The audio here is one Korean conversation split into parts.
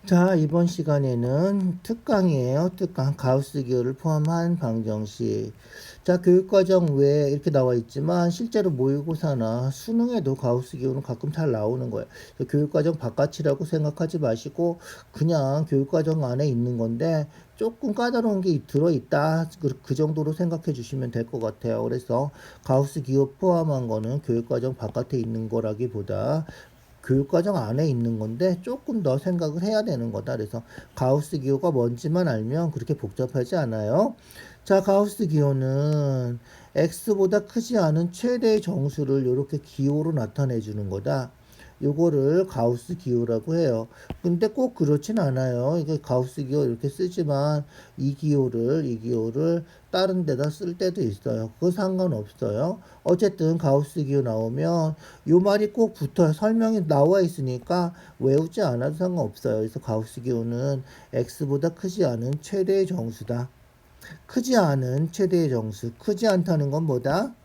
자, 이번 시간에는 특강이에요. 특강, 가우스 기호를 포함한 방정식. 자, 교육과정 외에 이렇게 나와 있지만 실제로 모의고사나 수능에도 가우스 기호는 가끔 잘 나오는 거예요. 교육과정 바깥이라고 생각하지 마시고 그냥 교육과정 안에 있는 건데 조금 까다로운 게 들어있다. 그 정도로 생각해 주시면 될 것 같아요. 그래서 가우스 기호 포함한 거는 교육과정 바깥에 있는 거라기보다 교육과정 안에 있는 건데 조금 더 생각을 해야 되는 거다. 그래서 가우스 기호가 뭔지만 알면 그렇게 복잡하지 않아요. 자, 가우스 기호는 x보다 크지 않은 최대의 정수를 이렇게 기호로 나타내 주는 거다. 요거를 가우스 기호라고 해요. 근데 꼭 그렇진 않아요. 이게 가우스 기호 이렇게 쓰지만 이 기호를 다른 데다 쓸 때도 있어요. 그거 상관없어요. 어쨌든 가우스 기호 나오면 요 말이 꼭 붙어요. 설명이 나와 있으니까 외우지 않아도 상관없어요. 그래서 가우스 기호는 x보다 크지 않은 최대의 정수다. 크지 않은 최대의 정수. 크지 않다는 건 뭐다?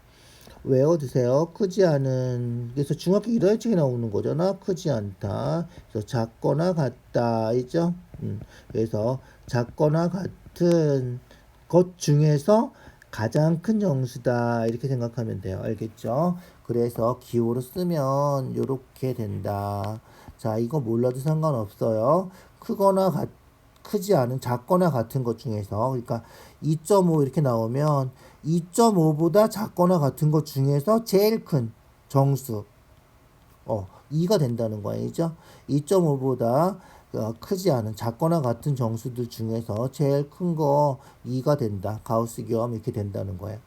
외워두세요. 크지 않은. 그래서 중학교 1학년에 나오는 거잖아. 크지 않다. 그래서 작거나 같다. 있죠? 그래서 작거나 같은 것 중에서 가장 큰 정수다. 이렇게 생각하면 돼요. 알겠죠? 그래서 기호로 쓰면 이렇게 된다. 자, 이거 몰라도 상관없어요. 크거나 크지 않은 작거나 같은 것 중에서 그러니까 2.5 이렇게 나오면 2.5보다 작거나 같은 것 중에서 제일 큰 정수 2가 된다는 거예요. 2.5보다 크지 않은 작거나 같은 정수들 중에서 제일 큰 거 2가 된다. 가우스 기호하면 이렇게 된다는 거예요.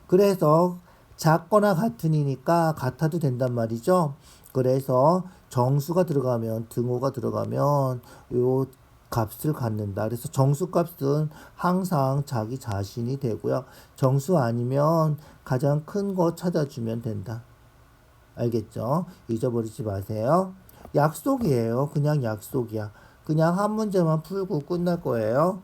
그래서 작거나 같으니까 같아도 된단 말이죠. 그래서 정수가 들어가면 등호가 들어가면 요 값을 갖는다. 그래서 정수 값은 항상 자기 자신이 되고요. 정수 아니면 가장 큰 거 찾아주면 된다. 알겠죠? 잊어버리지 마세요. 약속이에요. 그냥 약속이야. 그냥 한 문제만 풀고 끝날 거예요.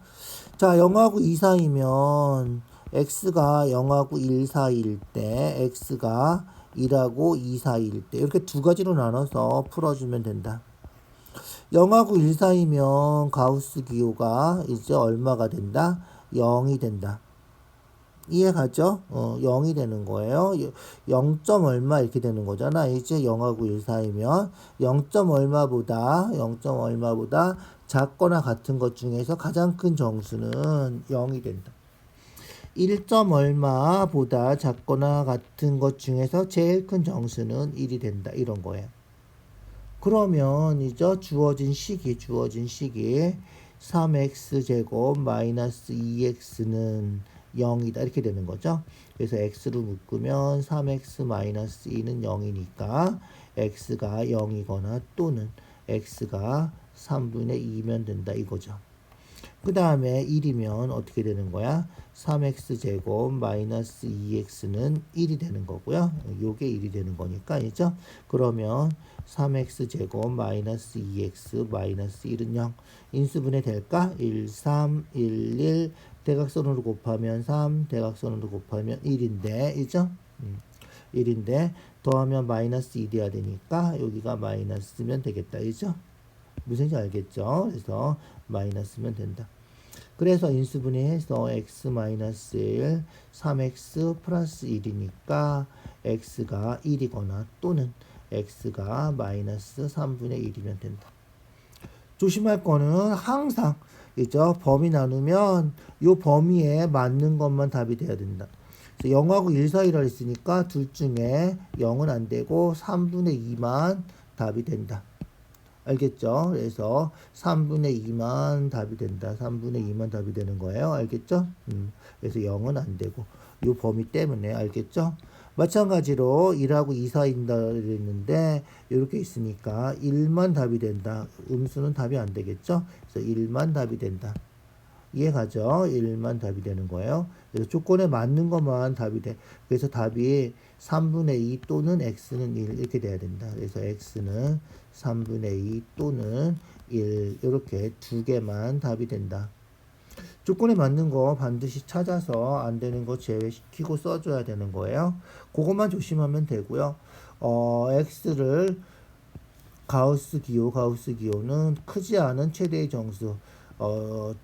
자, 0하고 2 사이면 x가 0하고 1 사이일 때 x가 1하고 2 사이일 때 이렇게 두 가지로 나눠서 풀어주면 된다. 0하고 1 사이면 가우스 기호가 이제 얼마가 된다? 0이 된다. 이해가죠? 0이 되는 거예요. 0. 얼마 이렇게 되는 거잖아. 이제 0하고 1 사이면 0. 얼마보다 작거나 같은 것 중에서 가장 큰 정수는 0이 된다. 1. 얼마보다 작거나 같은 것 중에서 제일 큰 정수는 1이 된다. 이런 거예요. 그러면 이제 주어진 식이 3x제곱 마이너스 2x는 0이다 이렇게 되는 거죠. 그래서 x로 묶으면 3x 마이너스 2는 0이니까 x가 0이거나 또는 x가 3분의 2면 된다 이거죠. 그 다음에 1이면 어떻게 되는 거야? 3x제곱 마이너스 2x는 1이 되는 거고요. 요게 1이 되는 거니까, 이죠? 그러면 3x제곱 마이너스 2x 마이너스 1은 0. 인수분해 될까? 1, 3, 1, 1. 대각선으로 곱하면 3, 대각선으로 곱하면 1인데, 이죠? 1인데, 더하면 마이너스 2 돼야 되니까, 여기가 마이너스면 되겠다, 이죠? 무슨지 알겠죠? 그래서 마이너스면 된다. 그래서 인수분해해서 x-1, 3x 플러스 1이니까 x가 1이거나 또는 x가 마이너스 3분의 1이면 된다. 조심할 거는 항상 그죠? 범위 나누면 요 범위에 맞는 것만 답이 돼야 된다. 0하고 1 사이라 했으니까 둘 중에 0은 안 되고 3분의 2만 답이 된다. 알겠죠? 그래서 3분의 2만 답이 된다. 3분의 2만 답이 되는 거예요. 알겠죠? 그래서 0은 안 되고 이 범위 때문에 알겠죠? 마찬가지로 1하고 2 사이인다 그랬는데 이렇게 있으니까 1만 답이 된다. 음수는 답이 안 되겠죠? 그래서 1만 답이 된다. 이해가죠? 1만 답이 되는 거예요. 그래서 조건에 맞는 것만 답이 돼. 그래서 답이 3분의 2 또는 x는 1 이렇게 돼야 된다. 그래서 x는 3분의 2 또는 1 이렇게 두 개만 답이 된다. 조건에 맞는 거 반드시 찾아서 안 되는 거 제외시키고 써줘야 되는 거예요. 그것만 조심하면 되고요. x를 가우스 기호는 크지 않은 최대의 정수.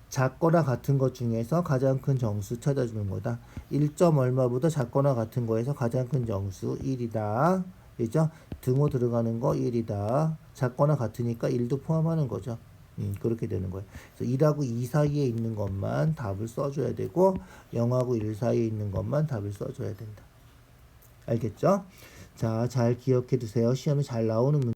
작거나 같은 것 중에서 가장 큰 정수 찾아주는 거다. 1점 얼마보다 작거나 같은 거에서 가장 큰 정수 1이다. 그죠? 등호 들어가는 거 1이다. 작거나 같으니까 1도 포함하는 거죠. 그렇게 되는 거예요. 그래서 1하고 2 사이에 있는 것만 답을 써줘야 되고 0하고 1 사이에 있는 것만 답을 써줘야 된다. 알겠죠? 자, 잘 기억해 두세요. 시험에 잘 나오는 문제.